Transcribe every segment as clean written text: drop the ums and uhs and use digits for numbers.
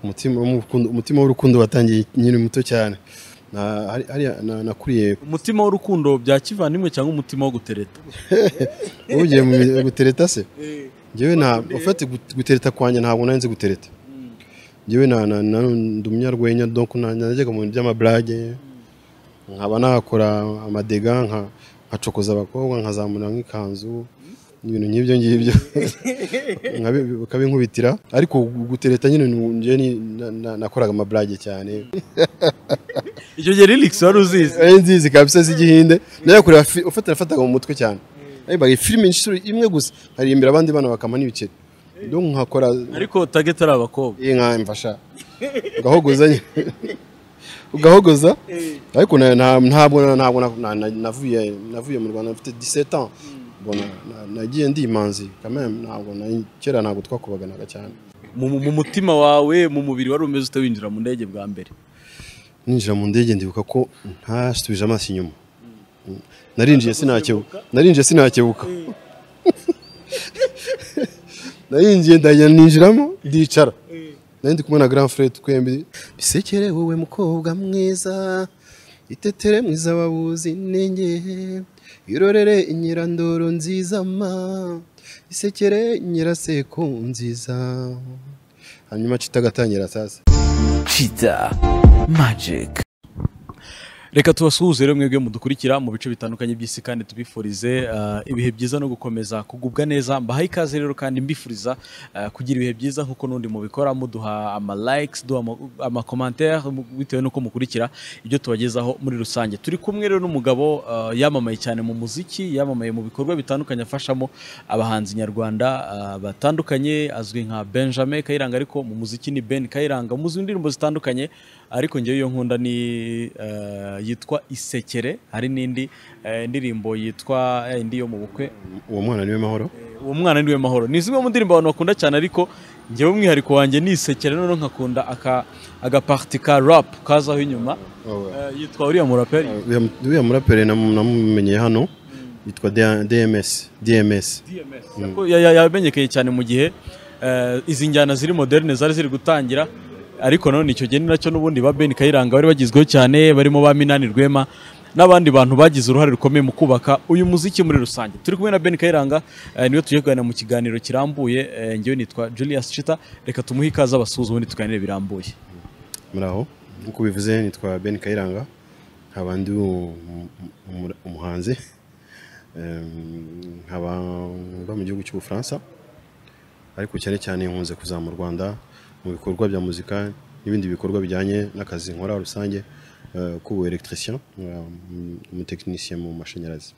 umutima w'urukundo watangiye nyine muto cyane nakuriye umutima w'urukundo bya kivandimwe cyangwa umutima wo gutereta ugiye mu gutereta se njyewe ufite gutereta kwanya ntabwo nanze gutereta njyewe ndi umunyarwenya donc najyaga mu bintu by'amablage nkaba nakora amadega nkacokoza abakobwa nkazamura nk'ikanzu ibintu nk'ibyo ngibyo nkabinkubitira ariko gutereta nyine njye nakoraga amablage cyane icyo gihe lyrics wari uzizi nzizi kabisa z'igihinde nayo kureba ufataga mu mutwe cyane nayibaga filime inshuro imwe gusa haririmbira abandi bana bakama n'ibiceri donc nkakora ariko target ari abakobwa mfasha ugahogoza ariko ntabwo navuye mu Rwanda mfite 17 ans nagiye ndi imanzi ntabwo kera ntabwo twakubaganaga cyane mu mutima wawe mu mubiri wari umeze ute winjira mu ndege bwa mbere ninjira mu ndege ndibuka ko ntasubije amaso inyuma narinjiye sinakebuka narinjiye ndajya ninjiramo ndicara nandi kumwe na grand frère twembi bisekere wowe mukobwa mwiza itetere mwiza wabuzi nenge irorere inyirandoro nziza ma isekere nyiraseko nziza hanyuma kitagatangira sasa Cheetah Magic. Reka tubasuhuze rero mwebwe mudukurikira mu bice bitandukanye by'isi kandi tubifurize ibihe byiza no gukomeza kugubwa neza mbahaye ikaze rero kandi mbifuriza kugira ibihe byiza nkuko nundi mubikora muduha ama likes duha ama commentaire bitewe nuko mukurikira ibyo tubagezaho muri rusange turi kumwe rero n'umugabo yamamaye cyane mu muziki yamamaye mu bikorwa bitandukanye afashamo abahanzi nyarwanda batandukanye azwi nka Benjamin Kayiranga ariko mu muziki ni Ben Kayiranga mu ndirimbo zitandukanye ariko ngewe iyo nkunda ni yitwa Isekere hari n'indi indirimbo yitwa indi yo mu bukwe uwo mwana niwe mahoro ni zimwe mu ndirimbo abantu bakunda cyane ariko ngewe umwihariko wanjye ni Isekere none nkakunda aga party ka rap kazaho inyuma yitwa uriya muraperi namumenyeye hano yitwa DMS yamenyekeye cyane mu gihe izi njyana ziri moderne zari ziri gutangira ariko none icyo gihe nacyo n'ubundi ba Ben Kayiranga bari bagizweho cyane barimo ba Minani Rwema n'abandi bantu bagize uruhare rukomeye mu kubaka uyu muziki muri rusange turi kumwe na Ben Kayiranga niyo tugiye kuganira mu kiganiro kirambuye ngewe nitwa Julius Cheetah reka tumuhe ikaze abasuhuza ubundi tuganire birambuye muraho nkuko bivuze nitwa Ben Kayiranga nkaba ndi umuhanzi nkaba mu gihugu cy'u Bufaransa ariko cyane cyane nkunze kuza mu Rwanda mu bikorwa bya muzika n'ibindi bikorwa bijyanye n'akazi nkora rusange ku electricien mu technicien mu mashanyarazi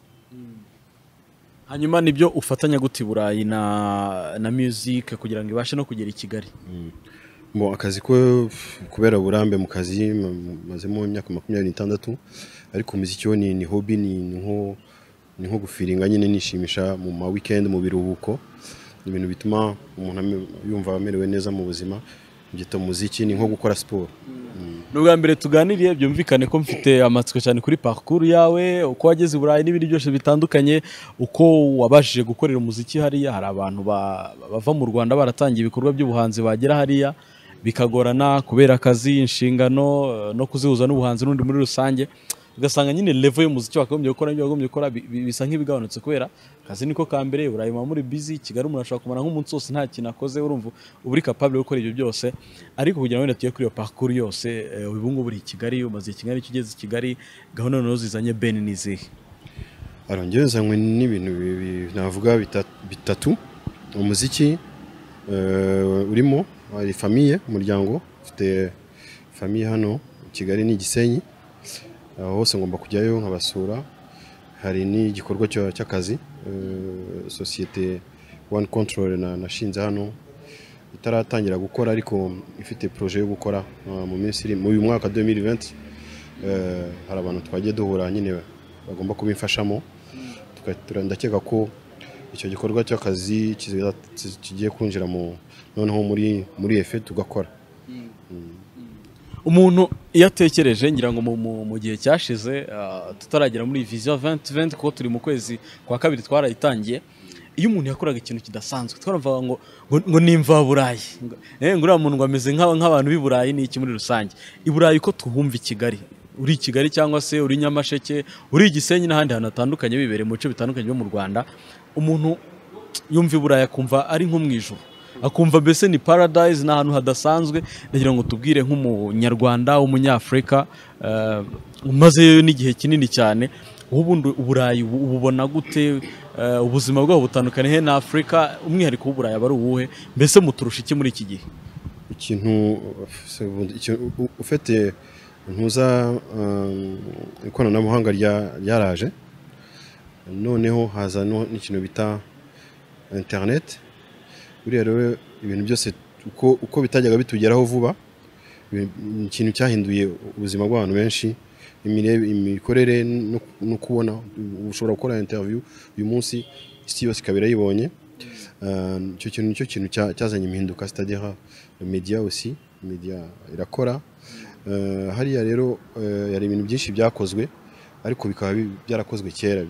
hanyuma nibyo ufatanya guti Burayi na music kugira ngo ibashe no kugera i Kigali akazi ko kubera burambe mu kazi mazemo imyaka 26 ariko umuziki wo ni hobby ni nko gufiringa nyine nishimisha mu ma weekend mu biruhuko ibintu bituma umuntu yumva amerewe neza mu buzima gito muziki ni nko gukora sport n'ubwa mbere tuganiriye byumvikane ko mfite amatsiko cyane kuri parcours yawe uko wageze i Burayi n'ibindi byose bitandukanye uko wabashije gukorera umuziki hariya hari abantu bava mu Rwanda baratangiye ibikorwa by'ubuhanzi bagera hariya bikagorana kubera akazi inshingano no kuzihuza n'ubuhanzi n'undi muri rusange ugasanga nyine level y'umuziki wakagombye gukora bisa nk'ibigabanutse kubera kazi niko ka mbere Burayi muri busy Kigali umuntu ashaka kumara nk'umunsi wose nta kintu akoze urumva uburi capable gukora ibyo byose ariko kugira ngo tuye kuri iyo parcours yose ubu ngubu uri Kigali umaze Kigali kigeze Kigali gahunda no zizanye Ben nizihe arongezanywe n'ibintu navuga bitatu umuziki urimo ari famille umuryango ufite famille hano Kigali ni Gisenyi hose ngomba kujyayo nkabasura hari n'igikorwa cy'akazi societe One Control nashinze hano itaratangira gukora ariko ifite projet yo gukora mu minsi mu uyu mwaka 2020 hari abantu twagiye duhura nyine bagomba kubimfashamo ndakeka ko icyo gikorwa cy'akazi kigiye kwinjira mu noneho muri efe tugakora umuntu iyo atekereje ngira ngo mu gihe cyashize tutaragera muri vision 2020 ko turi mu kwezi kwa kabiri twarayitangiye iyo umuntu yakoraga ikintu kidasanzwe twaravuga ngo ni imvaburayi ngo uriya muntu ngo ameze nk'abantu b'i Burayi ni iki muri rusange i Burayi ko tuhumva i Kigali uri i Kigali cyangwa se uri Nyamasheke uri i Gisenyi n'ahandi hantu hatandukanye bibereye mu bice bitandukanye byo mu Rwanda umuntu yumva i Burayi akumva ari nko mu ijuru akumva mbese ni paradise n'ahantu hadasanzwe ndagira ngo tubwire nk'umunyarwanda w'umunyafrika umazeyo n'igihe kinini cyane ubundi uburayi ububona gute ubuzima bwabo butandukanye he na Afrika umwihariko w'uburayi aba ari uwuhe mbese muturusha iki muri iki gihe ikintu ufite ntuza ikoranabuhanga ryaraje noneho haza n'ikintu bita internet buriya rero ibintu byose uko bitajyaga bitugeraho vuba ikintu cyahinduye ubuzima bw'abantu benshi imikorere no kubona ushobora gukora interview uyu munsi isi yose ikabira yibonye icyo kintu cyazanye impinduka c'est-à-dire media aussi media irakora hariya rero yari ibintu byinshi byakozwe ariko bikaba byarakozwe kera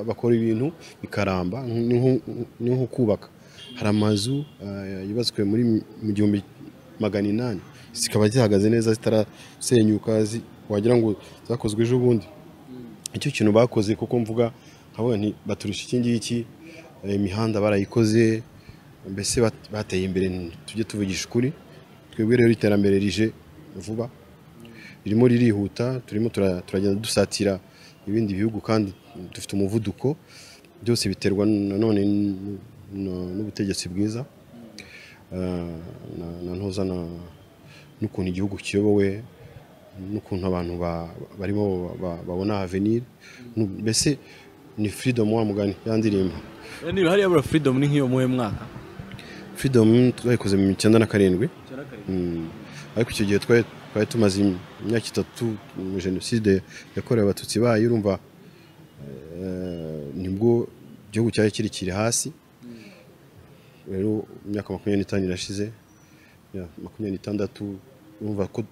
bakora ibintu bikaramba ni nko kubaka hari amazu yubatswe mu 1800 zikaba zihagaze neza zitarasenyuka wagira ngo zakozwe ejo bundi icyo kintu bakoze kuko mvuga nkabona nti baturusha iki ngiki imihanda barayikoze mbese bateye imbere tujye tuvugisha ukuri twebwe rero iterambere rije vuba ririmo ririhuta turimo turagenda dusatira ibindi bihugu kandi dufite umuvuduko byose biterwa nanone n'ubutegetsi bwiza na ntuzana n'ukuntu igihugu kiyobowe n'ukuntu abantu barimo babona avenir mbese ni freedom wa mugani yandirimba ni hari abura freedom ni nk'iyo muhe mwaka freedom twayikoze mu 97 ariko icyo gihe twari tumaze imyaka 3 mu jenoside yakorewe abatutsi bayo urumva nibwo igihugu cyari kiri hasi rero imyaka 25 irashize 26 urumva ko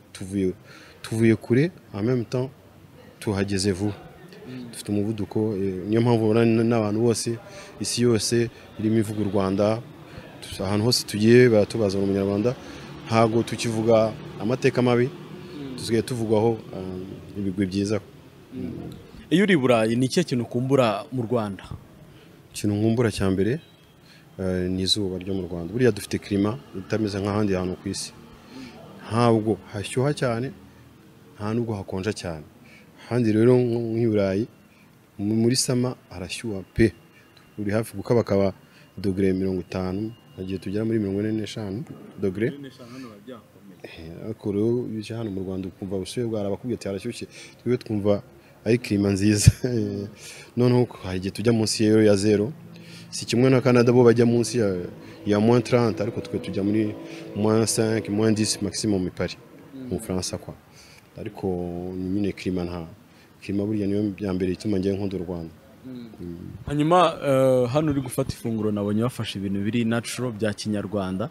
tuvuye kure en même temps tuhageze vuba dufite umuvuduko niyo mpamvu n'abantu bose isi yose irimo ivuga u Rwanda ahantu hose tugiye baratubaza mu Nyarwanda ntago tukivuga amateka mabi tusigaye tuvugwaho ibigwi byiza iyo uri Burayi ni cyo kintu kumbura mu Rwanda ikintu nkumbura cya mbere ni izuba ryo mu Rwanda buriya dufite klima itameze nk'ahandi hantu ku isi ntabwo hashyuha cyane nta nubwo hakonja cyane handi rero nk'i Burayi muri sama arashyuha pe uri hafi gukabakaba dogere 50 agiye tugera muri 45 dogere ariko rero bije hano mu Rwanda ukumva ubushuye bwara bakubwiye ati arashyushye twiwe twumva ari klima nziza noneho hagiye tujya munsi ya zero si kimwe na Canada bo bajya munsi ya -30 ariko twe tujya muri -5 -10 maximum Paris mu France kwa ariko nyine klima nta klima buriya niyo ya mbere ituma ngiye nkunda u Rwanda hanyuma hano uri gufata ifunguro nabonye bafashe ibintu biri natural bya kinyarwanda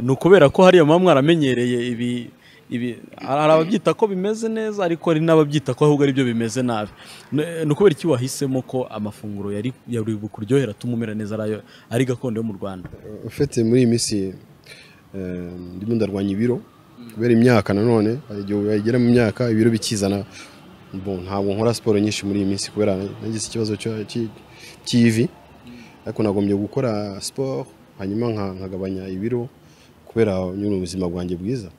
nukubera ko hariya mama mwaramenyereye ibi hari ababyita ko bimeze neza ariko ari n'ababyita ko ahubwo ari byo bimeze nabi nukubera iki wahisemo ko amafunguro yari bukuryohera tumumera neza ari gakondo yo mu Rwanda ufite muri iyi minsi ndimo ndarwanya ibiro kubera imyaka nanone igihe yagera mu myaka ibiro bikizana ntabwo nkora siporo nyinshi muri iyi minsi kubera nagize ikibazo cy'ivi ariko nagombye gukora siporo hanyuma nkagabanya ibiro kubera nyine ubuzima bwanjye bwiza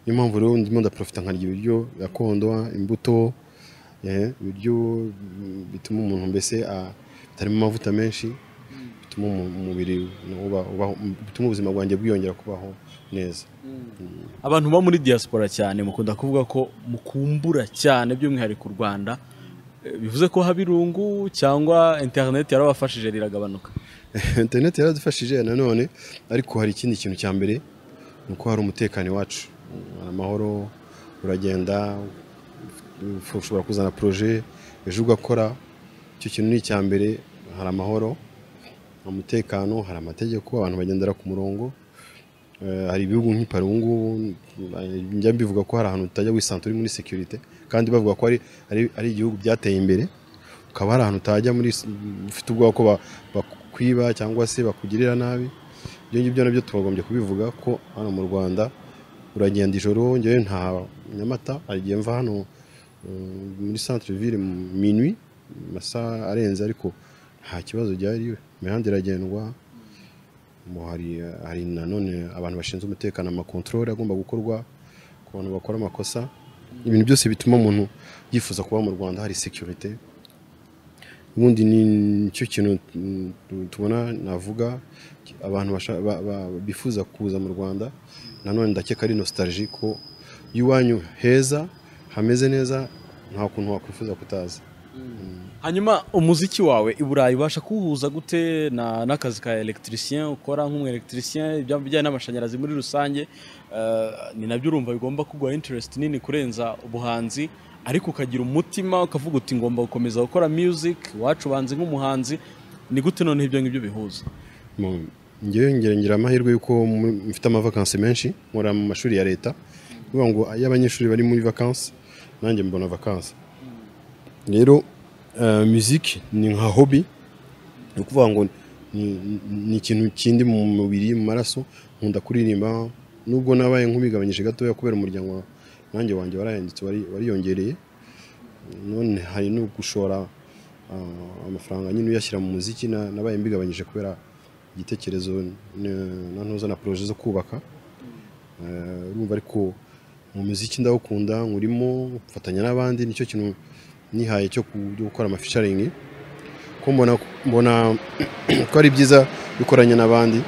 niyo mpamvu rero ndimo ndaprofita nkarya ibiryo gakondo imbuto ibiryo bituma umuntu mbese atarimo amavuta menshi bituma umubiri bituma ubuzima bwanjye bwiyongera kubaho neza abantu ba muri diaspora cyane mukunda kuvuga ko mukumbura cyane by'umwihariko u Rwanda bivuze ko habirungu cyangwa internet yarabafashije riragabanuka internet yaradufashije nanone ariko hari ikindi kintu cya mbere nuko hari umutekano wacu amahoro uragenda ushobora kuzana projet ejo ugakora icyo kintu ni cya mbere hari amahoro umutekano hari amategeko abantu bagendera ku murongo hari ibihugu nk'iparungu njya mbivuga ko hari ahantu utajya wisanta uri muri security kandi bavuga ko ari igihugu byateye imbere ukaba hari ahantu utajya muri ufite ubwoba ko bakwiba cyangwa se bakugirira nabi. Ibyo ngibyo nabyo tubagombye kubivuga ko hano mu Rwanda uragenda ijoro, njyewe nta Nyamata agiye mva hano muri centre ville minuit masaha arenze, ariko nta kibazo gihari, imihanda iragendwa. Hari nanone abantu bashinzwe umutekano, amakontorore agomba gukorwa ku bantu bakora amakosa. Ibintu byose bituma umuntu yifuza kuba mu Rwanda hari security. Ubundi ni cyo kintu tubona navuga abantu bifuza kuza mu Rwanda. Nanone ndakeka ari nostalgie ko iwanyu heza hameze neza, nta kuntu wakwifuza kutaza. Hanyuma umuziki wawe i Burayi ubasha kuwuhuza gute n'akazi ka electricien ukora nk'umu electricien, bijyanye n'amashanyarazi muri rusange? Ni nabyo urumva bigomba kugwa interest nini kurenza ubuhanzi, ariko ukagira umutima ukavuga uti ngomba gukomeza gukora music wacu banze nk'umuhanzi. Ni gute none ibyo ngibyo bihuza? Ngewe ngira amahirwe yuko mfite amavakansi menshi, nkora mu mashuri ya leta, kuvuga ngo iyo abanyeshuri bari muri vakansi nanjye mbona vakansi. Rero music ni nka hobby, ni ukuvuga ngo ni ikintu kindi mu mubiri, mu maraso. Nkunda kuririmba, nubwo nabaye nk'ubigabanyije gatoya kubera umuryango nanjye wanjye warahindutse, wariyongereye. None hari no gushora amafaranga nyine uyashyira mu muziki, nabaye mbigabanyije kubera igitekerezo nantuza na projet zo kubaka. Urumva ariko mu muziki ndawukunda, nkurimo gufatanya n'abandi, nicyo kintu nihaye cyo gukora ama featuring, ko mbona ko ari byiza bikoranye n'abandi.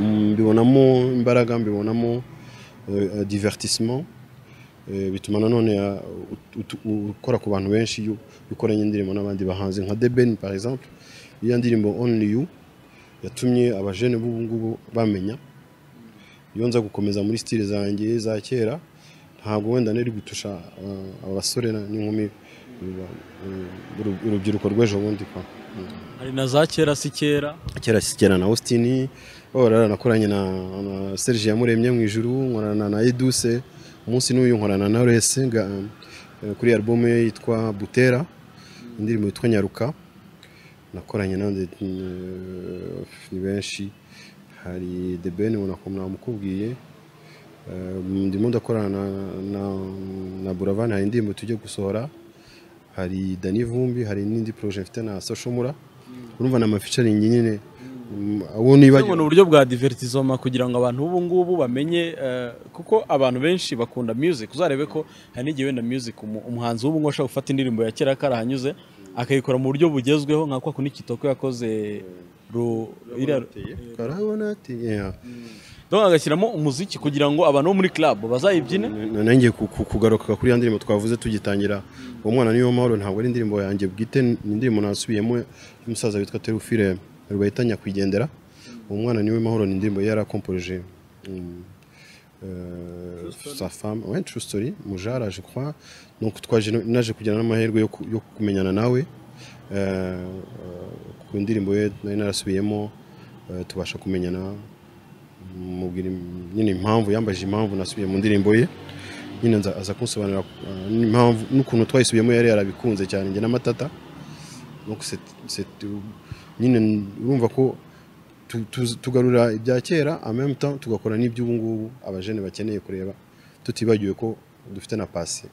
Mbibonamo imbaraga, mbibonamo divertissement, bituma nanone ukora ku bantu benshi bikoranye indirimbo n'abandi bahanzi nka The Ben par exemple. Iyo ndirimbo Only You yatumye abajene b'ubu ngubu bamenya. Iyo nza gukomeza muri style zanjye za kera, ntabwo wenda nari gutusha abasore n'inkumi urubyiruko rw'ejo bundi kwa. Hari na za kera si kera na Austin, nakoranye na Serge Yamuremye mu ijuru, nkorana na Eduse, umunsi n'uyu nkorana na Rese kuri album ye yitwa Butera, indirimbo yitwa Nyaruka. Nakoranye nande ni benshi, hari The Ben unakomna mukubwiye, ndimo ndakorana na Buravan, hari indirimbo tujye gusohora, hari Dani Vumbi, hari n'indi projet mfite na Soshomura. Urumva na featuring nyine abo nibagiwe mu buryo bwa divertissement kugira ngo abantu ubu ngubu bamenye, kuko abantu benshi bakunda music. Uzarebe ko hari n'igihe wenda music umuhanzi w'ubu ngo ashaka gufata indirimbo ya kera karahanyuze akayikora mu buryo bugezweho, nka kwa kunikitoko yakoze karabona ati donc agashyiramo umuziki kugira ngo abantu bo muri club bazayibyine. Nanjye kugaruka kuri ya ndirimbo twavuze tugitangira, uwo mwana niyo mahoro ntabwo ari indirimbo yanjye bwite, ni indirimbo nasubiyemo y'umusaza witwa Terufire Rwahitanya kwigendera. Uwo mwana niwe mahoro ni indirimbo yarakompoje sa femme, ouais, true story, Mujara je crois. Donc naje kugira n'amahirwe yo kumenyana nawe ku ndirimbo ye nari narasubiyemo, tubasha kumenyana, mubwira nyine impamvu, yambaje impamvu nasubiye mu ndirimbo ye, nyine aza kunsobanurira impamvu n'ukuntu twayisubiyemo yari yarabikunze cyane nge n'amatata. Donc c'est nyine urumva ko tugarura ibya kera en même temps tugakora n'iby'ubu ngubu abajene bakeneye kureba, tutibagiwe ko dufite na passé.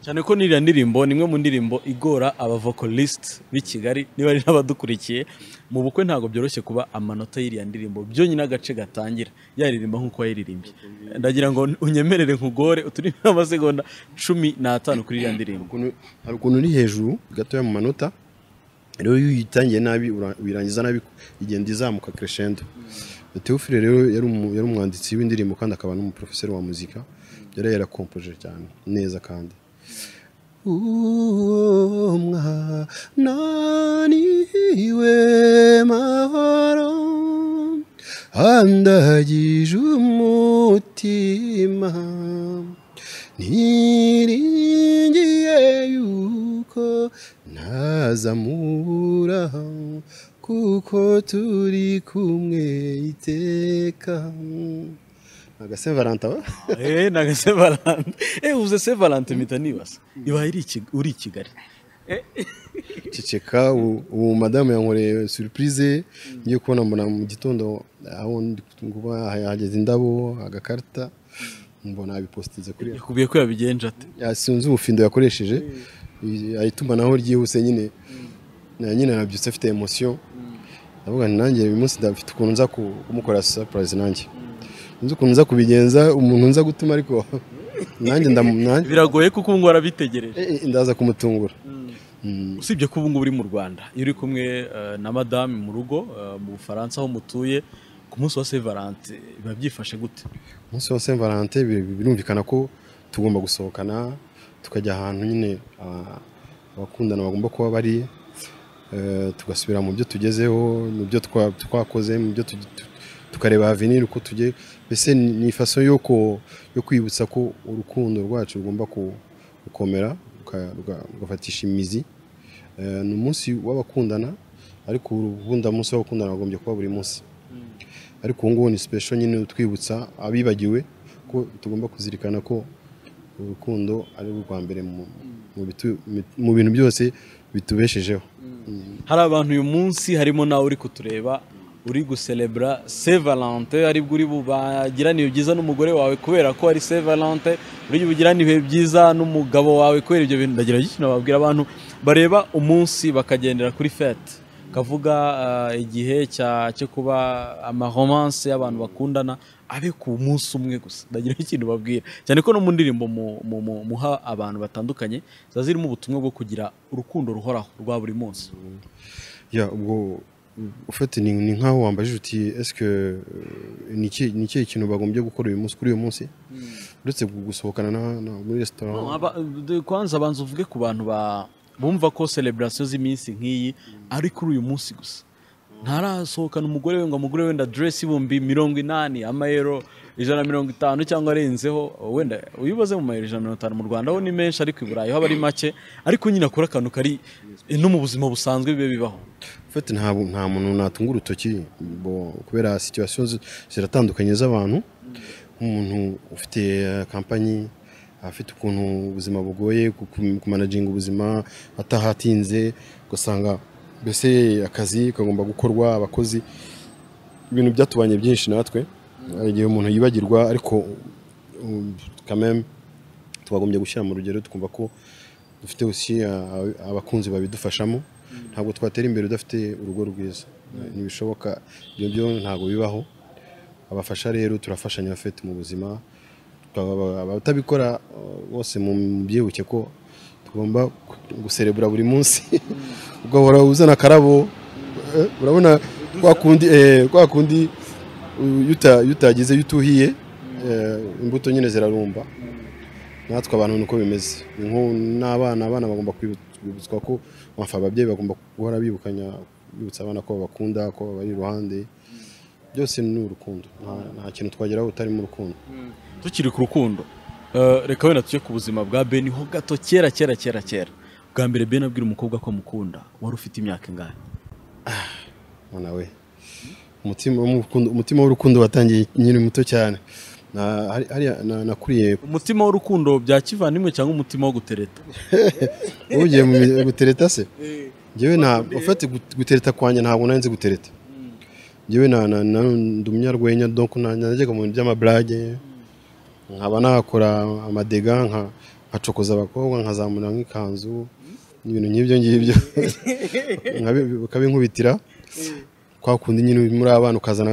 Cyane ko niriya ndirimbo nimwe mu ndirimbo igora aba vocalist b'i Kigali, niba ari n'abadukurikiye mu bukwe ntago byoroshye kuba amanota y'iriya ndirimbo byo nyine agace gatangira yaririmba nkuko yayiririmbye. Ndagira ngo unyemerere nkugore uturi amasegonda 15 kuri iriya ndirimbo. Hari ukuntu uri hejuru gatoya mu manota, rero iyo uyitangiye nabi wirangiza nabi, igenda izamuka crescendo. Theophile rero yari umwanditsi w'indirimbo kandi akaba n'umuprofesseur wa muzika, yari yarakompoje cyane neza kandi naniwe mahoro andagije umutima, niringiye yuko ntazamura kuko turi kumwe iteka. Naga Saint Valentin naga Saint Valentin. Uze Saint Valentin mitanibaza iba uri Kigali ceceka ubu madamu yankoreye surprise ngiye kubona mbona mu gitondo aho nguba hageze indabo agakarita mbona abipostize kuri yakubiye ko yabigenje ate yasinze ubufindo yakoresheje ayituma naho ryihuse nyine nabyutse afite emotion ndavuga nanjye uyu munsi ndafite ukuntu nza kumukora surprise nanjye nzi ukuntu nza kubigenza umuntu nza gutuma ariko nanjye biragoye kuko ubu ngubu arabitegereje ndaza kumutungura. usibye ko ubu ngubu uri mu Rwanda iyo uri kumwe na madame mu rugo mu Bufaransa aho mutuye ku munsi wa Saint Valentin biba byifashe gute? Umunsi wa Saint Valentin birumvikana ko tugomba gusohokana tukajya ahantu nyine abakundana bagomba kuba bari tugasubira mu byo tugezeho mu byo twakoze mu byo tukareba avenir uko tujye bese ni façon yo kwibutsa ko urukundo rwacu rugomba gukomera ugafatisha imizi. Ni umunsi w'abakundana ariko ubundi umunsi w'abakundana bagombye kuba buri munsi ariko ubu ngubu ni special nyine utwibutsa abibagiwe ko tugomba kuzirikana ko urukundo ari urwa mbere mu bintu byose bitubeshejeho. Hari abantu uyu munsi harimo nawe uri kutureba uri gucelebra Saint Valentin aribwo uri bugirana ibihe byiza n'umugore wawe kubera ko ari Saint Valentin uri bugirana ibihe byiza n'umugabo wawe kubera ibyo bintu. Ndagira iki nababwira abantu bareba umunsi bakagendera kuri fête kavuga igihe cyo kuba romance y'abantu bakundana abe ku munsi umwe gusa. Ndagira ikintu babwira cyane ko no mu ndirimbo muha abantu batandukanye zazirimo ubutumwa bwo kugira urukundo ruhoraho rwa buri munsi. Ubwo ufite ni nkaho wambajije uti est-ce que ni iki kintu bagombye gukora uyu munsi kuri uyu munsi uretse gusohokana muri restaurant? Kwanza banza uvuge ku bantu bumva ko celebration z'iminsi nk'iyi ari kuri uyu munsi gusa ntarasohokana umugore we ngo umugore wenda dress ibumbi 80 amayero 150 cyangwa arenzeho wenda uyibaze mu mayero 150 mu Rwanda ho ni menshi ariko i Burayi ho bari make ariko nyine akora akantu kari no mu buzima busanzwe bibe bibaho. Ufite nta muntu natunga urutoki kubera situations ziratandukanye z'abantu. Umuntu ufite kampani afite ukuntu ubuzima bugoye kumanaginga ubuzima atahatinze gusanga bese akazi kagomba gukorwa abakozi ibintu byatubanye byinshi natwe igihe umuntu yibagirwa ariko quand même twagombye gushyira mu rugero tukumva ko dufite aussi abakunzi babidufashamo. Ntabwo twatera imbere udafite urugo rwiza ntibishoboka ibyo ntabwo bibaho. Abafasha rero turafashanya afite mu buzima abatabikora bose mu byibuke ko tugomba guserebura buri munsi ugahora uzana karabo urabona kwa kundi yutagize yutuhiye imbuto nyine zirarumba natwe abantu nuko bimeze n'abana bagomba kwibutswa ko ababyeyi bagomba guhora bibutsa abana ko bakunda ko bari iruhande. Byose ni urukundo nta kintu twageraho utari mu rukundo. Tukiri ku rukundo reka wenda tujye ku buzima bwa Beni ho gato kera bwa mbere Beni abwira umukobwa ko amukunda wari ufite imyaka ingahe? Mwana we umutima w'urukundo watangiye nyine muto cyane nakuriye. Umutima w'urukundo bya kivandimwe cyangwa umutima wo gutereta? Ugiye mu gutereta se njyewe ufite gutereta kwanye ntabwo nanze gutereta njyewe ndi umunyarwenya donc najyaga mu bintu by'amablage nkaba nakora amadega nkacokoza abakobwa nkazamura nk'ikanzu n'ibintu nk'ibyo ngibyo bakabinkubitira kwa kundi nyine muri abana ukazana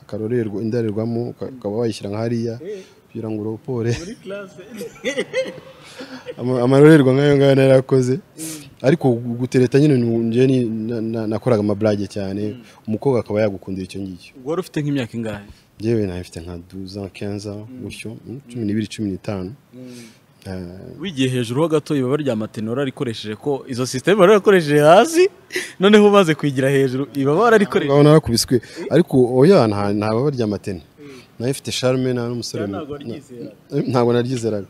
akarorerwa indarerwamo ukaba wayishyira nk'hariya kugira ngo uropore amarorerwa nk'ayo ngayo narakoze ariko gutereta nyine nje nakoraga amablage cyane umukobwa akaba yagukundira icyo ngicyo. Wari ufite nk'imyaka ingahe? Jewe nafite nka 12 15 gutyo 12 15. Wigiye hejuru ho gato iba baryama tenora rikoresheje ko izo system bari bakoresheje hasi noneho umaze kwigira hejuru iba bararikoresheje. Ngabona nakubiswe ariko oya nta baryama tene nafite charme na n'umusore ntabwo naryizeraga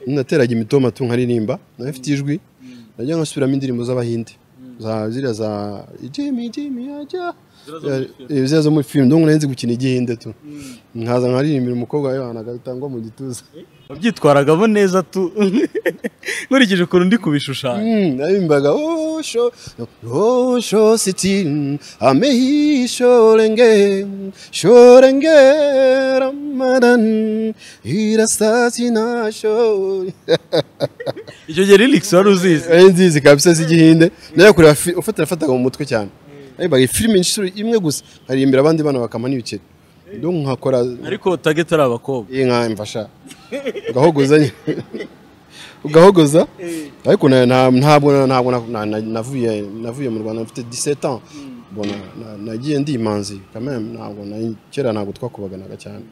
nateraga imitoma tu nkaririmba nafite ijwi najya nkasubiramo indirimbo z'abahinde ziriya za Jimmy ajya ziriya zo muri film donc nari gukina igihinde tu nkaza nkaririmbira umukobwa w'abana agatangwa mu gituza wabyitwaragamo neza tu nkurikije ukuntu ndi kubishushanya narimbaga oh sho siti amehi shorenge ramadan irasati na sho icyo gihe lyrics wari uzizi nzizi kabisa z'igihinde nayo kureba ufataga mu mutwe cyane narimbaga filime inshuro imwe gusa nkarimbira abandi bana bakama n'ibiceri donc nkakora ariko target ari abakobwa inka mfasha ugahogoza ariko ntabwo navuye mu Rwanda mfite 17 ans bona nagiye ndi imanzi quand même ntabwo kera ntabwo twakubaganaga cyane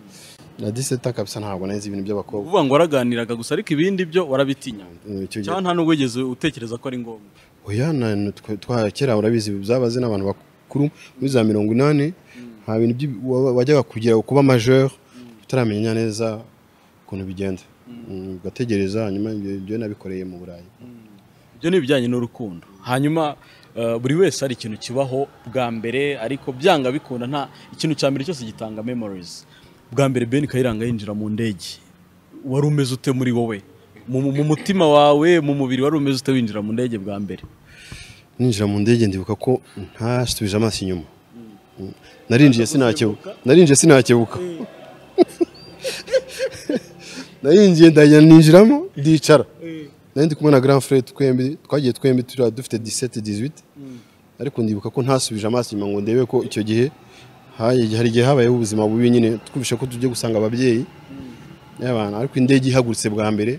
na 17 ans kabisa ntabwo nazi ibintu by'abakobwa uvuga ngo waraganiraga gusa ariko ibindi byo warabitinya cyangwa nta nubwo wigeze utekereza ko ari ngombwa oya kera urabizi byabaze n'abantu bakuru muri za 80 nta bintu wajyaga kugira kuba majeur utaramenya neza ukuntu bigenda ugategereza hanyuma ibyo nabikoreye mu Burayi ibyo ni ibijyanye n'urukundo hanyuma buri wese ari ikintu kibaho bwa mbere ariko byanga bikunda nta ikintu cya mbere cyose gitanga memories bwa mbere Ben Kayiranga yinjira mu ndege wari umeze ute muri wowe mu mutima wawe mu mubiri wari umeze ute winjira mu ndege bwa mbere ninjira mu ndege ndibuka ko ntasubije amaso inyuma narinjiye sinakebuka narinjiye ndajya ninjiramo ndicara nari ndi kumwe na grand frère twagiye twembi dufite 17 18 ariko ndibuka ko ntasubije amaso inyuma ngo ndebe ko icyo gihe hari igihe habayeho ubuzima bubi nyine twumvisha ko tujye gusanga ababyeyi y'abana ariko indege ihagurutse bwa mbere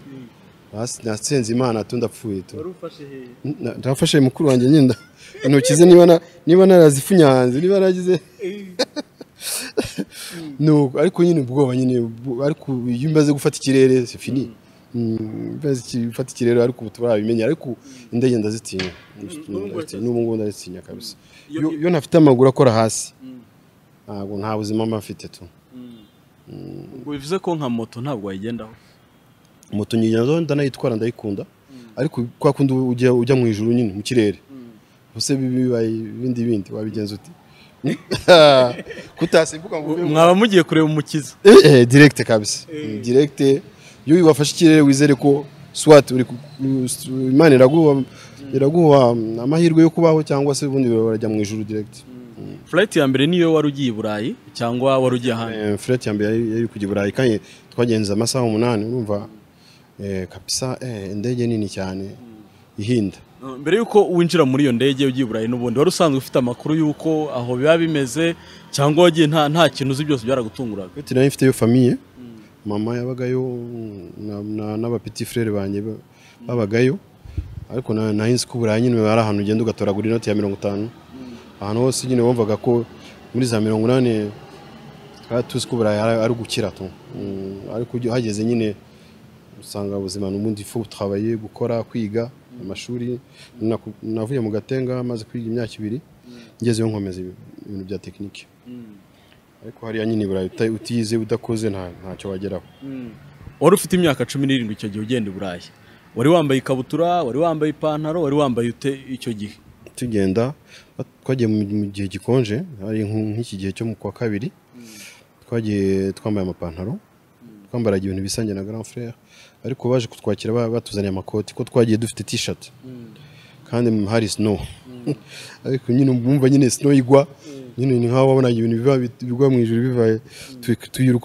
nasenze Imana ndapfuye tu ndafashe mukuru wanjye nyinda intoki ze niba narazifunyanze niba naragize no ariko nyine ubwoba nyine ariko iyo mbaze gufata ikirere c'est fini mbaze gufata ikirere ariko turabimenya ariko indege ndazitinya n'ubu ngo ndazitinya kabisa iyo ntafite amaguru akora hasi ntabwo nta buzima mafite tu ubwo bivuze ko nka moto ntabwo wayigendaho moto nyinyazo ndanayitwara ndayikunda ariko kwa kundi ujya mu ijuru nyine mu kirere bose bibaye bindi wabigenza uti kutasimbuka ngo mwaba mugiye kureba umukiza direct kabisa direct iyo wafashe ikirere wizere ko swat uri Imana iraguha amahirwe yo kubaho cyangwa se ubundi barajya mu ijuru direct flight ya mbere niyo wari ugiye i Burayi cyangwa wari ugiye ahandi flight ya mbere yari kujya i Burayi kandi twagenze amasaha 8 urumva kabisa indege nini cyane ihinda mbere yuko winjira muri iyo ndege ugiye i Burayi n'ubundi wari usanzwe ufite amakuru yuko aho biba bimeze cyangwa wagiye nta kintu uzi byose byaragutunguraga ati nari mfite yo famille mama yabagayo n'aba petit frère banjye babagayo ariko nahinze ko Burayi nyine bari ahantu ugenda ugatoragura inoti ya 50 ahantu hose nyine wumvaga ko muri za 80 tuzi ko Burayi ari gukira tu ariko hageze nyine usanga ubuzima n'ubundi faut travailler gukora kwiga amashuri navuye mu Gatenga maze kwiga imyaka 2 ngezeyo nkomeza ibintu bya technique ariko hariya nyine Burayi utize udakoze ntacyo wageraho wari ufite imyaka 17 icyo gihe ugenda i Burayi wari wambaye ikabutura wari wambaye ipantaro wari wambaye ute icyo gihe tugenda twagiye mu gihe gikonje ari nk'iki gihe cyo mu kwa kabiri twagiye twambaye amapantaro twambaraga ibintu bisangiye na grand frère ariko baje kutwakira batuzaniye amakoti ko twagiye dufite t-shirt kandi hari snow ariko nyine umva nyine snow igwa nyine ni nkaho wabona ibintu bigwa mu ijuru bivaye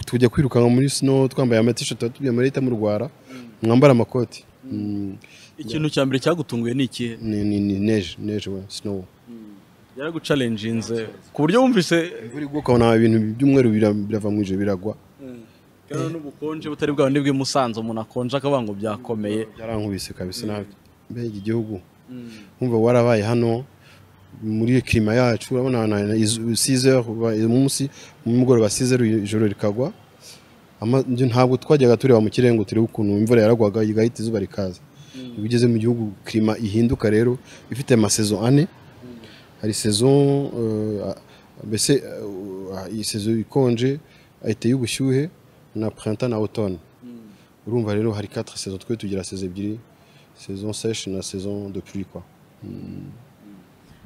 tujya kwirukanka muri snow twambaye ama t-shirt tugiye muri leta mu Rwanda mwambara amakoti ikintu cya mbere cyagutunguye ni iki ni neige we snow yaraguchallenginze ku buryo wumvise imvura igwa ukabona ibintu by'umweru birava mu ijuru biragwa kandi n'ubukonje butari bwa ndi bw'Imusanze umuntu akonje akavuga ngo byakomeye byarankubise kabisa nabi mbega igihugu umva warabaye hano muri klima yacu urabona 6h umunsi mu mugoroba 6h ijoro rikagwa ntabwo twajyaga tureba mu kirengo tureba ukuntu imvura yaragwaga igahita izuba rikaza bigeze mu gihugu klima ihinduka rero ifite ama saison ane hari saison bese iyi saison ikonje ayite y'ubushyuhe na printemps na automne urumva rero hari 4 saisons twe tugira saison ebyiri saison sèche na saison de pluie quoi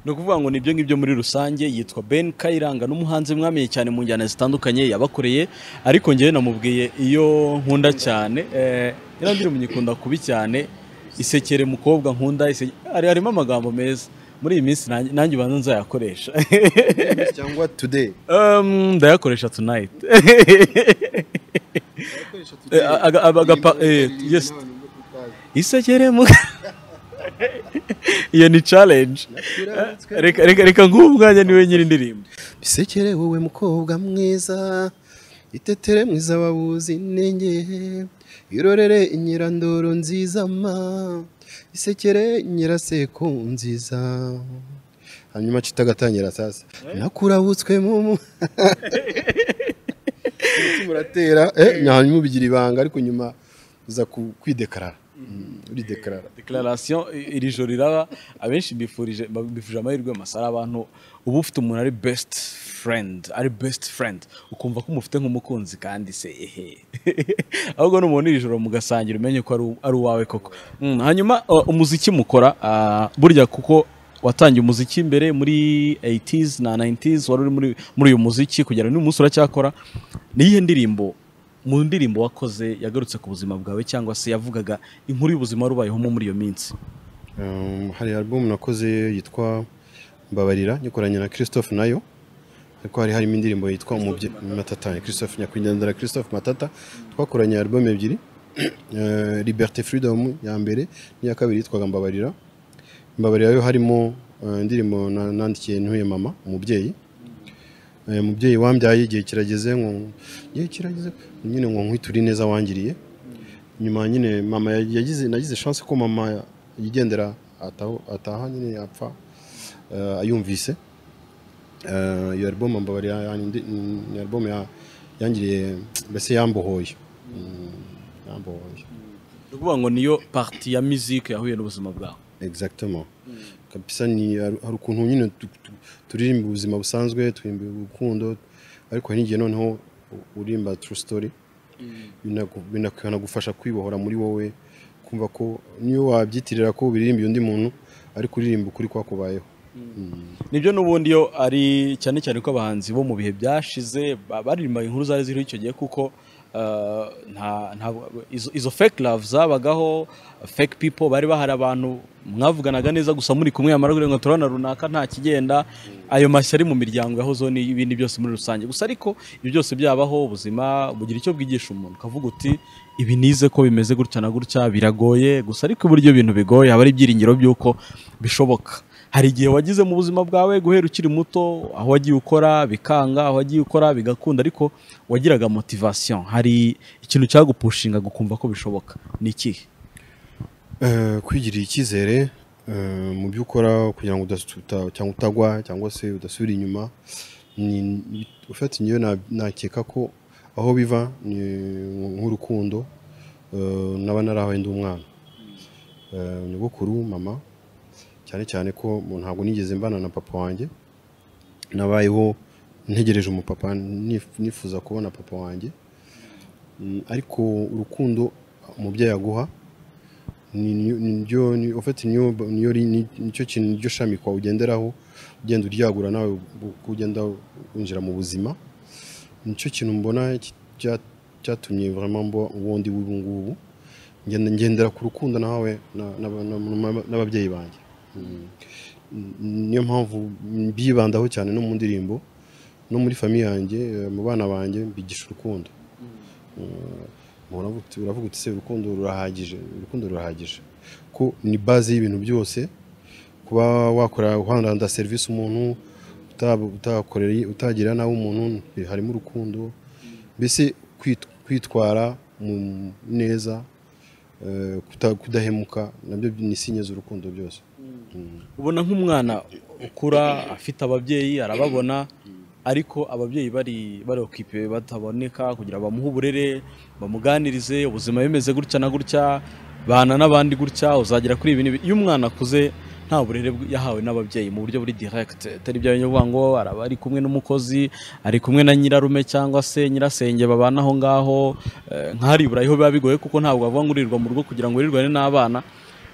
no kuvuga ngo nibyo ngibyo muri rusange. Yitwa Ben Kayiranga, n'umuhanzi mwamenye cyane mu njyana zitandukanye yabakoreye, ariko ngewe namubwiye iyo nkunda cyane ira ndiri munyikunda kubi cyane, isekere mukobwa nkunda, harimo amagambo meza muri iyi minsi nanjye ubanza nzayakoresha cyangwa today ndayakoresha tonight. Yes, isekere mu iyo ni challenge. Reka ngubwanya niwe nyiri indirimbo. Isekere wowe mukobwa mwiza, itetere mwiza wabuzi nenge, irorere inyirandoro nziza ma, isekere nyiraseko nziza. Hanyuma kitagatangira sasa nakurabutswe mu muratera hanyuma ubigira ibanga, ariko nyuma uza kwidekarara. Uri declaration iri joro riraba. Abenshi bifurije amahirwe masara abantu. Ubu ufite umuntu ari best friend, ukumva ko umufite nk'umukunzi kandi se ahubwo n'umuntu iri joro mugasangira umenye ko ari uwawe koko. Hanyuma umuziki mukora burya kuko watangiye umuziki mbere muri 80s na 90s, wari uri muri uyu muziki kugera n'uyu munsi uracyakora. Niyihe ndirimbo mu ndirimbo wakoze yagarutse ku buzima bwawe, cyangwa se yavugaga inkuru y'ubuzima warubayeho muri iyo minsi? Hari album nakoze yitwa Mbabarira, nyikoranye na Christophe nayo, ariko harimo indirimbo yitwa Matata, Christophe Nyakwigendera, Christophe Matata. Twakoranye album ebyiri, Liberté Freedom ya mbere n'iya kabiri yitwaga Mbabarira. Mbabarira yo harimo indirimbo nandikiye ntuye mama, umubyeyi wambyaye, igihe kirageze nyine ngo nkwiture neza wangiriye. Nyuma nyine mama nagize chance ko mama yigendera ataha nyine yapfa ayumvise. Iyo album Mbabarira ni album yangiriye mbese yambohoye. Ukuvuga ngo niyo partie ya musique yahuye n'ubuzima bwawe. Exactement. Kabisa ni hari ukuntu nyine turirimba ubuzima busanzwe, turirimba urukundo, ariko hari ngiye noneho urimba true story. Binakwana gufasha kwibohora muri wowe, kumva ko niyo wabyitirira ko biririmba undi muntu, ariko uririmba ukuri kwakubayeho. Nibyo n'ubundi yo ari cyane cyane ko abahanzi bo mu bihe byashize baririmba inkuru zari ziriho icyo gihe, kuko izo fake love zabagaho, fake people, bari bahari abantu mwavuganaga neza gusa muri kumwe, amara ngo turana runaka nta kigenda. Ayo mashyari mu miryango yahozo ni ibindi byose muri rusange. Gusa ariko ibyo byose byabaho, ubuzima bugira icyo bwigisha umuntu, kavuga uti ibi nize ko bimeze gutya na gutya, biragoye. Gusa ariko uburyo ibintu bigoye haba ari ibyiringiro by'uko bishoboka. Hari igihe wagize mu buzima bwawe guhera ukiri muto, aho wagiye ukora bikanga, aho wagiye ukora bigakunda, ariko wagiraga motivation, hari ikintu cyagupushinga gukumva ko bishoboka. Ni ikihe? Kwigirira icyizere mu byo ukora, kugira ngo cyangwa utagwa cyangwa se udasubira inyuma. Ufite ngiyo nakeka ko aho biva ni nk'urukundo naba narahawe ndi umwana. Nyogokuru mama cyane ko ntabwo nigeze mbana na papa wanjye, nabayeho ntegereje umupapa, nifuza kubona papa wanjye. Ariko urukundo umubyeyi aguha nicyo kintu, nicyo shami kwa ugenderaho, ugenda uryagura nawe ugenda winjira mu buzima. Nicyo kintu mbona cyatumye vraiment mbo ubundi ubu ngubu ngendera ku rukundo nawe n'ababyeyi banjye. Niyo mpamvu bibandaho cyane no mu ndirimbo no muri famille yanjye, mu bana banjye bigisha urukundo. Uravuga uti se urukundo rurahagije ko ni base y'ibintu byose. Kuba wakora uhanda service umuntu, utagira nawe umuntu, harimo urukundo. Mbese kwitwara neza, kudahemuka, nabyo ni sinye z'urukundo byose. Ubona nk'umwana ukura afite ababyeyi, arababona, ariko ababyeyi bari okipe bataboneka kugira bamuhe uburere, bamuganirize ubuzima bimeze gutya na gutya, bana n'abandi gutya, uzagira kuri ibi. Iyo umwana akuze nta burere yahawe n'ababyeyi mu buryo buri direct, atari bya bivuga ngo araba ari kumwe n'umukozi, ari kumwe na nyirarume cyangwa se nyirasenge babana aho ngaho, nk'ari burayiho biba bigoye kuko ntabwo bavuga ngo urirwa mu rugo kugira ngo urirwane n'abana.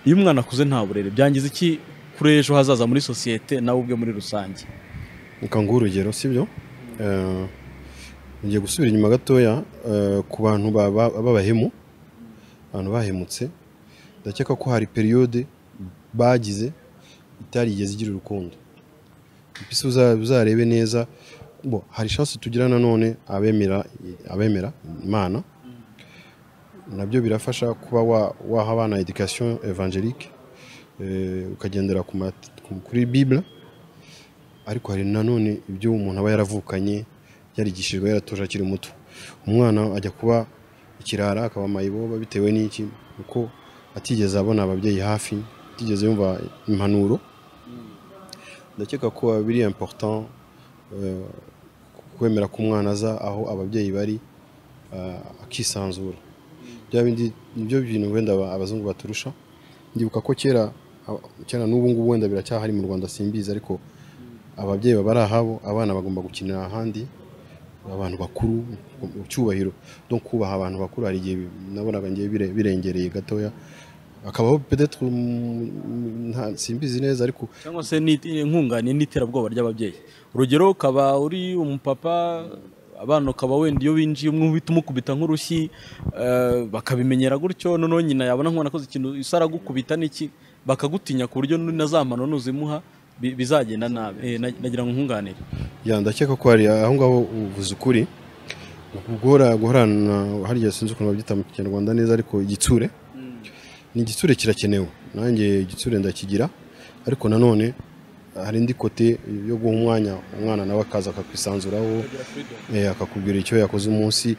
Iyo umwana akuze nta burere, byangiza iki kuri ejo hazaza muri sosiyete nawe ubwe muri rusange. Reka nguhe urugero sibyo ngiye gusubira inyuma gatoya ku bantu b'abahemu, abantu bahemutse, ndakeka ko hari periode bagize itarigeze igira urukundo. Ipisi uzarebe neza hari chance tugira nanone abemera Imana, nabyo birafasha kuba waha abana education evangelique ukagendera kuri Bible, ariko hari nanone ibyo umuntu aba yaravukanye yarigishijwe yaratoje akiri muto. Umwana ajya kuba ikirara akaba mayiboba bitewe n'iki, uko atigeze abona ababyeyi hafi, atigeze yumva impanuro. Ndakeka ko biri important kwemera ko umwana aza aho ababyeyi bari akisanzura. Bya bindi nibyo bintu wenda abazungu baturusha. Ndibuka ko kera n'ubu ngubu wenda biracyahari mu Rwanda simbizi, ariko ababyeyi bari ahabo abana bagomba gukinira ahandi, abantu bakuru cyubahiro, donc kubaha abantu bakuru. Hari igihe nabonaga ngiye birengereye gatoya, akabaho peut-être simbizi neza, ariko cyangwa se nkungane n'iterabwoba ry'ababyeyi. Urugero ukaba uri umupapa, abana ukaba wenda iyo winjiye umwe uhita umukubita nk'urushyi, bakabimenyera gutyo, noneho nyina yabona nk'umwana akoze ikintu isara gukubita n'iki, bakagutinya ku buryo nazamano nuzimuha bizagenda nabi. Nagira ngo nkunganire. Ndakeka ko hari aho ngaho uvuze ukuri, guhorana hariya sinzi ukuntu babyita mu Kinyarwanda neza, ariko igitsure ni igitsure kirakenewe. Nanjye igitsure ndakigira, ariko nanone hari indi kote yo guha umwana nawe akaza akakwisanzuraho, akakubwira icyo yakoze umunsi,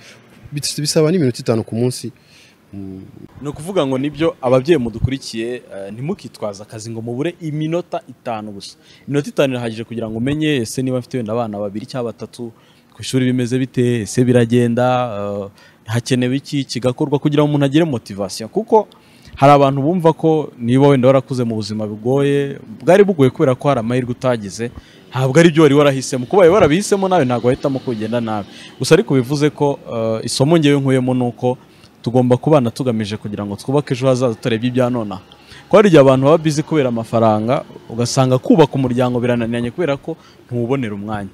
bisaba n'iminota 5 ku munsi. No kuvuga ngo nibyo ababyeyi mudukurikiye, ntimukitwaza akazi ngo mubure iminota 5 gusa. Iminota 5 irahagije kugira ngo umenye ese niba afite wenda abana 2 cyangwa 3 ku ishuri bimeze bite, ese biragenda, hakenewe iki kigakorwa kugira ngo umuntu agire motivation. Kuko hari abantu bumva ko niba wenda warakuze mu buzima bigoye, bwari bugoye kubera ko hari amahirwe utagize, ntabwo ari byo wari warahisemo. Kuba warabihisemo nawe ntabwo wahitamo kugenda nabi gusa, ariko bivuze ko isomo ngewe nkuyemo nuko tugomba kubana tugamije kugira ngo twubake ejo hazaza turebye ibya nonaha. Ko hari igihe abantu baba busy kubera amafaranga, ugasanga kubaka umuryango birananiranye kubera ko ntubonera umwanya.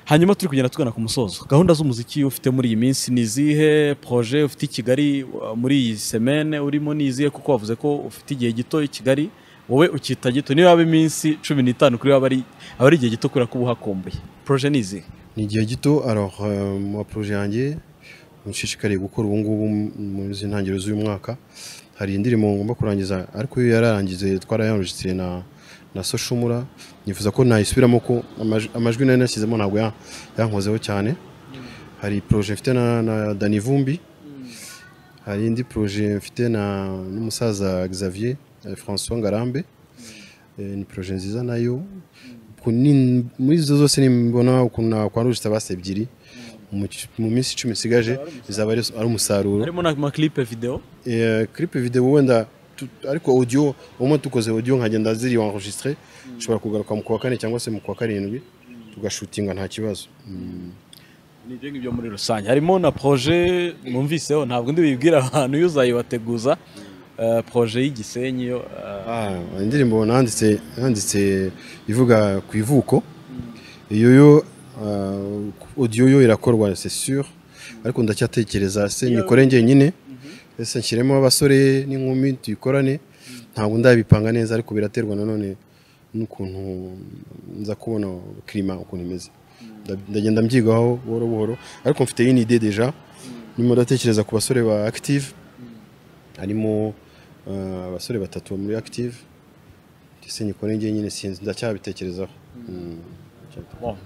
Hanyuma turi kugenda tugana ku musozo. Gahunda z'umuziki ufite muri iyi minsi ni zihe? Projet ufite i Kigali muri iyi semaine urimo ni zihe? Kuko wavuze ko ufite igihe gito i Kigali, wowe ukita gito, niba aba iminsi 15 kuri abari igihe gito kubera ko uhakomboye. Projet ni zihe? Ni igihe gito. Alors mu projet yanjye nshishikariye gukora ubu ngubu mu ntangiriro z'uyu mwaka, hari indirimbo ngomba kurangiza, ariko iyo yararangize twarayanregistré na Soshomura. Nifuza ko nayisubiramo ko amajwi nari nashyizemo ntabwo yankozeho cyane. Hari projet mfite na Dani Vumbi, hari indi projet mfite n'umusaza Xavier François Ngarambe, ni projet nziza nayo. Muri izo zose nimbona ukuntu kwanrugista base ebyiri mu minsi 10 sigaje izaba ari umusaruro. Harimo na clip video, clip video wenda, ariko audio umwe tukoze audio nkagenda ziri enregistré, ushobora kugaruka mu kwa 4 cyangwa se mu kwa 7 tugashutinga nta kibazo. Nibyo ngibyo muri rusange. Harimo na projet numviseho, ntabwo ndi bibwira abantu yuzayibateguza, projet y'Igisenyi yo indirimbo nanditse ivuga ku ivuko. Iyo audio yo irakorwa c'est sûr, ariko ndacyatekereza se nikore njyenyine, ese nshyiremo abasore n'inkumi tuyikorane. Ntabwo ndabipanga neza, ariko biraterwa nanone n'ukuntu nza kubona climat ukuntu imeze. Ndagenda mbyigaho buhoro buhoro, ariko mfite iyi idée déjà. Nimo ndatekereza ku basore ba Active, harimo abasore 3 muri Active. Ese nikore njyenyine sinzi, ndacyabitekerezaho.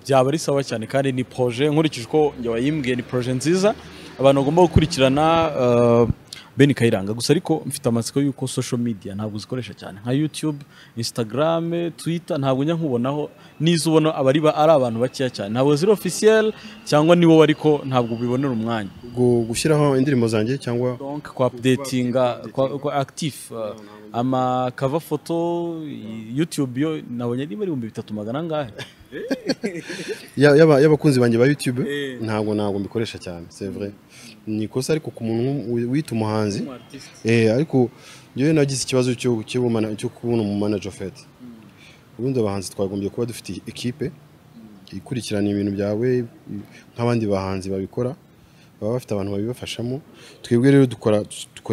Byaba ari sawa cyane, kandi ni projet nkurikije ko njye wayimbwiye, ni projet nziza abantu bagomba gukurikirana. Ben Kayiranga gusa, ariko mfite amatsiko yuko social media ntabwo zikoresha cyane nka YouTube, Instagram, Twitter, ntabwo njya nkubonaho. Nizo ubona ari abantu bakiya cyane, ntabwo ziri officiel cyangwa ni wowe, ariko ntabwo ubibonera umwanya gushyiraho indirimbo zanjye cyangwa donc kwa updatinga kwa active. Ama cover photo YouTube yo nabonye ari 3,000 ngahe y'abakunzi banjye ba YouTube. Ntabwo mbikoresha cyane, c'est vrai. Ni kosa ariko ku muntu wita umuhanzi, ariko njyewe nagize ikibazo cyo kubona mu manager fait. ubundi abahanzi twagombye kuba dufite equipe ikurikirana ibintu byawe nk'abandi bahanzi babikora baba bafite abantu babibafashamo twebwe rero dukora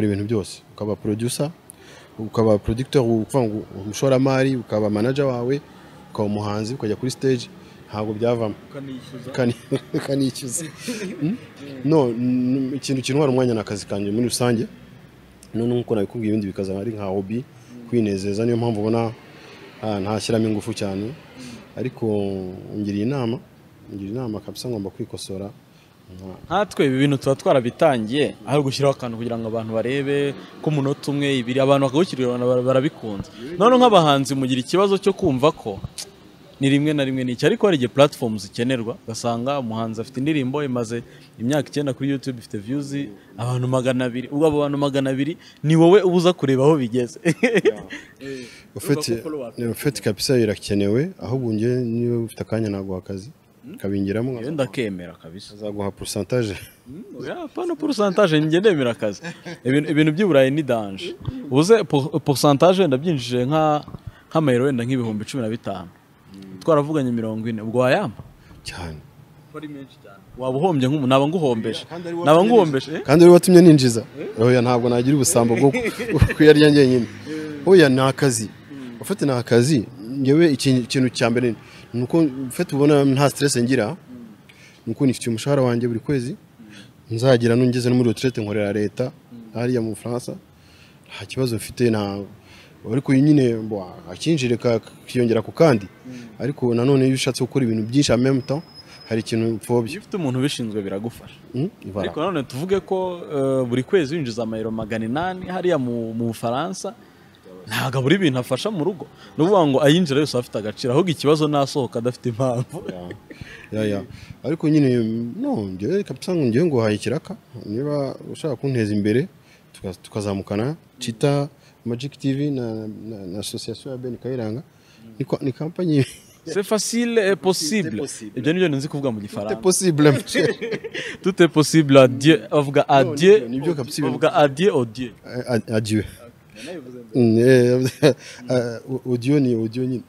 ibintu byose ukaba producer ukaba producteur ukuvuga ngo umushoramari ukaba manager wawe ukaba umuhanzi ukajya kuri stage ntabwo byavamo kanishyuza no ikintu kinwara umwanya n'akazi kanjye muri rusange none nkuko nabikubwiye ibindi bikaza ari nka hobby kwinezeza niyo mpamvu ubona ntashyiramo ingufu cyane ariko ngiriye inama kabisa ngomba kwikosora nkatwe ibi bintu tuba twarabitangiye aho gushyiraho akantu kugira ngo abantu barebe ko umunota umwe ibiri abantu bakawukirira barabikunze none nk'abahanzi mugira ikibazo cyo kumva ko ni rimwe na rimwe n'iki ariko hari igihe platforms zikenerwa ugasanga umuhanzi afite indirimbo imaze imyaka 9 kuri YouTube ifite views abantu 200 ubwo abo bantu 200 ni wowe ubuza kureba aho bigeze ufite kabisa birakenewe ahubwo nge niba ufite akanya naguha akazi kabingiramo yenda kemera kabisa azaguha pourcentage pana pourcentage nge ndemera akazi ibintu by'Iburayi ni danger ubuze pourcentage ndabyinjije nk'amayero wenda nk'ibihumbi 15 twaravuganye 40 ubwo wayamba cyane ari menshi cyane wabuhombye nk'umuntu naba nguhombeje kandi ari watumye ninjiza oya ntabwo nagira ubusambo bwo kuyarya nyine oya nakazi ufite nakazi ngewe ikintu cyambere nuko ufite ubona nta stress ngira nuko nifite umushahara wanjye buri kwezi nzagira nungeze no muri retraite nkorera leta hariya mu France nta kibazo mfite na ariko nyine akinjire kiyongera ku kandi ariko nanone iyo ushatse gukora ibintu byinshi en même temps hari ikintu upfobye iyo ufite umuntu ubishinzwe biragufasha ariko nanone tuvuge ko buri kwezi winjiza amayero 800 hariya mu Bufaransa ntago buri bintu afasha mu rugo nuvuga ngo ayinjira yose afite agaciro ahubwo ikibazo nasohoka adafite impamvu ya ariko nyine no ngiye kapsa ngiye ngo hayikiraka niba ushaka kunteza imbere tukazamukana Chita Magic TV na association ya Ben Kayiranga ni compagnie c'est facile et possible ibyo nibyo nzi kuvuga mu gifaransa c'est possible tout est possible adieu avuga adieu nibyo kapsa avuga adieu au Dieu adieu audio ni audio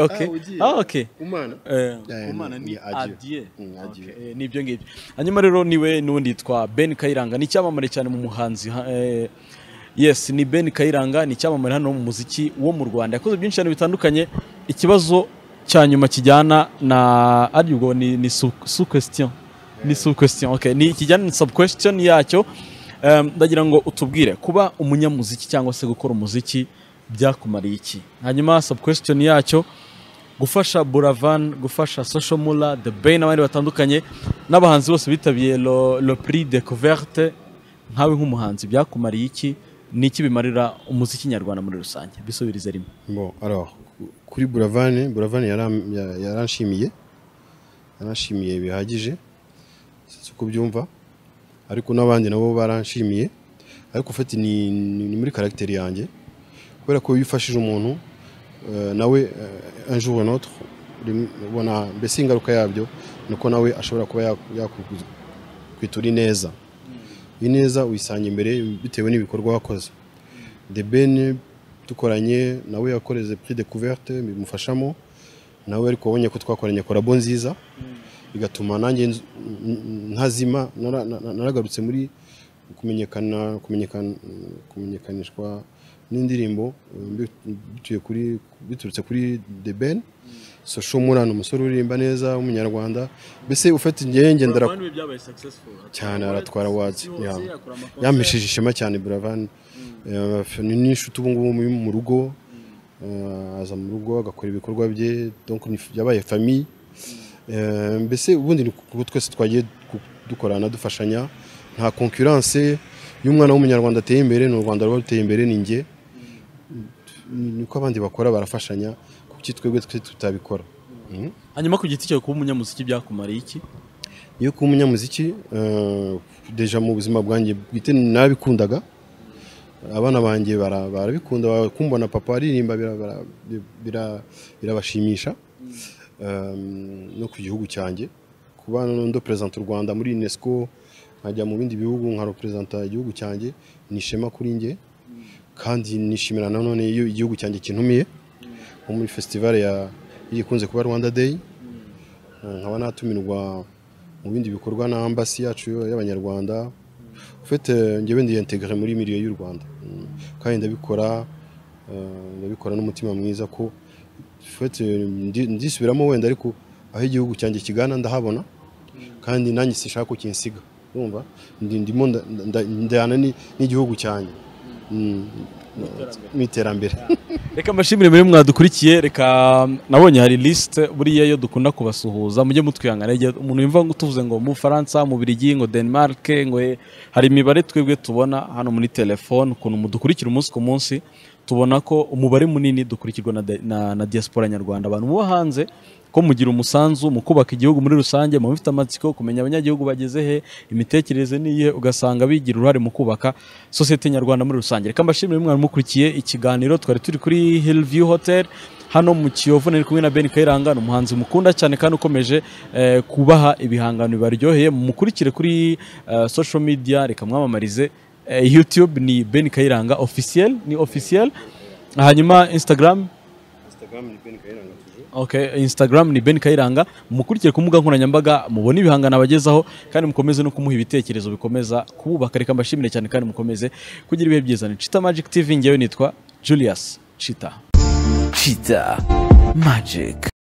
okay okay umana ni adieu nibyo ngibyo hanyuma rero niwe nundi yitwa Ben Kayiranga ni cyamamare cyane mu muhanzi yes ni Ben Kayiranga ni cyamamare hano mu muziki wo mu Rwanda yakoze byinshi cyane bitandukanye ikibazo cya nyuma kijyana na aribwo ni sous question ni sous question okay ni kijyana ni sub question yacyo ndagira ngo utubwire kuba umunyamuziki cyangwa se gukora umuziki byakumariye iki hanyuma sub question yacyo gufasha Buravan gufasha Social Mula The Ben n'abandi batandukanye n'abahanzi bose bitabiye le prix découverte nkawe nk'umuhanzi byakumariye iki niki bimarira umuziki nyarwanda muri rusange bisubirize rimwe bon alors kuri Buravan yaranshimiye bihagije suko byumva ariko nabandi nabo baranshimiye ariko ufite ni muri caractère yanjye kubera ko yifashije umuntu nawe un jour ou autre ubona mbese ingaruka yabyo nuko nawe ashobora kuba yakwitura ineza uyisanga imbere bitewe n'ibikorwa wakoze The Ben dukoranye nawe yakoreze prix découverte bimufashamo nawe ariko wabonye ko twakoranye korabo nziza bigatuma nanjye ntazima naragarutse muri kumenyekanishwa n'indirimbo biturutse kuri The Ben Social Mula umusore uririmba neza w'umunyarwanda mbese ufite ngendera cyane aratwara awards yamesheje ishema cyane Buravan ni n'inshuti ubu ngubu mu rugo aza mu rugo agakora ibikorwa bye donc yabaye famille mbese ubundi twese twagiye dukorana dufashanya nta concurrence y'umwana w'umunyarwanda ateye imbere n'u Rwanda ruteye imbere ninjye niko abandi bakora barafashanya kuki twebwe tutabikora hanyuma ku giti cyo kuba umunyamuziki byakumariye iki iyo kuba umunyamuziki deja mu buzima bwanjye bwite nabikundaga abana banjye barabikunda bakumbona papa aririmba birabashimisha no ku gihugu cyanjye kuba ndo president u Rwanda muri UNESCO nkajya mu bindi bihugu nka representa igihugu cyanjye ni ishema kuri nge kandi nishimira nanone iyo igihugu cyanjye kintumiye nko muri festival ikunze kuba Rwanda Day, nkaba natumirwa mu bindi bikorwa na embassy yacu y'abanyarwanda. Ufite njyewe ndi integre muri milieu y'u Rwanda, kandi ndabikora n'umutima mwiza ko ufite ndisubiramo wenda, ariko aho igihugu cyanjye kigana ndahabona, kandi nanjye sishaka ko kinsiga, urumva ndimo ndana n'igihugu cyanjye mu iterambere. Reka mbashimire muri mwadukurikiye. Reka nabonye hari list buriya yo dukunda kubasuhuza, mujye mutwihangana igihe umuntu yumva ngo tuvuze ngo mu Faransa, mu Birigi, ngo Denmark, ngo hari imibare twebwe tubona hano muri telefone, ukuntu mudukurikira umunsi ku munsi, tubona ko umubare munini dukurikirwa na diaspora nyarwanda, abantu bo hanze, ko mugira umusanzu mu kubaka igihugu muri rusange, mu bifite amatsiko kumenya abanyagihugu bageze he, imitekerereze niye, ugasanga bigira uruhare mu kubaka societe nyarwanda muri rusange. Reka mbashimire mwana mukurikiye ikiganiro, twari turi kuri Hillview Hotel hano mu Kiyovu, nari kumwe na Ben Kayiranga, umuhanzi mukunda cyane kandi ukomeje kubaha ibihangano bibaryoheye. Mukurikire kuri social media, reka mwamamarize YouTube ni Ben Kayiranga officiel, ni officiel, hanyuma Instagram ni Ben Kayiranga. Okay, Instagram ni Ben Kayiranga. Mukurikire ku mbuga nkoranyambaga, mubone ibihangano abagezaho, kandi mukomeze no kumuha ibitekerezo bikomeza kububaka. Reka mbashimire cyane kandi mukomeze kugira ibihe byiza. Ni Cheetah Magic TV, ngewe nitwa Julius Cheetah. Cheetah Magic.